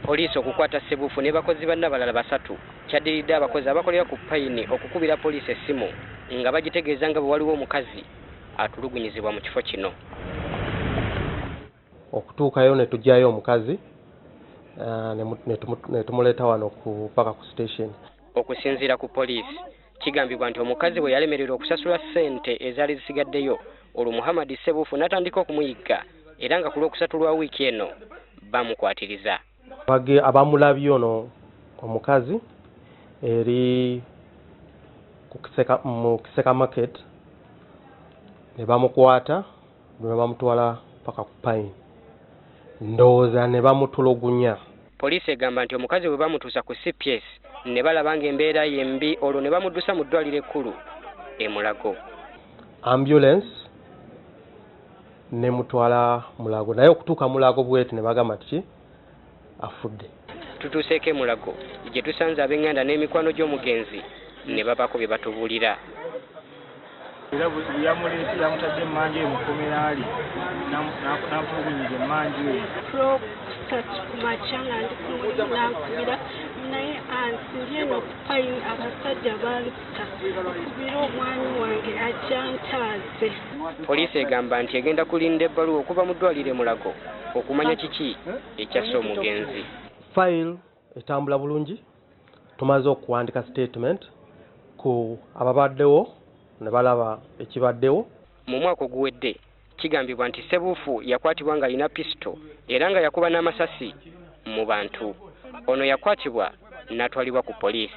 Poliisi okukwata Ssebuufu ne bakozi banne abalala basatu kyaddiridde abakozi abakolera ku payini okukubira poliisi essimu nga bagitegeeza nga bwe waliwo omukazi atulugunyizibwa mu kifo kino. Okutuukayo ne tujjayo omukazi ne tumuleeta wano paka ku station. Okusinziira ku poliisi kigambibwa nti omukazi bwe yalemererwa okusasula ssente ezaali zisigaddeyo olwo Muhammad Ssebuufu n'atandika okumuyigga era nga ku lwokusatu lwa wiiki eno bamukwatiriza. Abamulabye ono omukazi eri mu Kiseka market ne bamukwata ne bamutwala paka ku payini. Ndowooza ne bamutulugunya. Poliisi egamba nti omukazi bwe bamutuusa ku CPS ne balaba ng'embeera ye mbi olwo ne bamuddusa mu ddwaliro ekkulu e Mulago. Ambulance ne mutwala Mulago naye okutuuka Mulago bweti ne bagamba nti afudde. Tutuuseeko e Mulago gye tusanze ab'enganda n'emikwano gy'omugenzi ne babako bye batubuulira. Era yamuleese yamutadde emmanju emukomera ali n'amutulugunyiza emmanju eyo. Kusatu kumakya nga ndi kumulankubira naye ansimbye eno ku payini abasajja baalipita okubira omwami wange ajjantaaze. Poliisi egamba nti egenda kulinda ebbaluwa okuva mu ddwaliro e Mulago okumanya kiki ekyasse omugenzi. File etambula bulungi. Tumaze okuwandika statement ku ababaddewo ne balaba ekibaddewo. Mu mwaka oguwedde kigambibwa nti Ssebuufu yakwatibwa nga alina pisito era nga yakuba n'amasasi mu bantu. Ono yakwatibwa n'atwalibwa ku poliisi.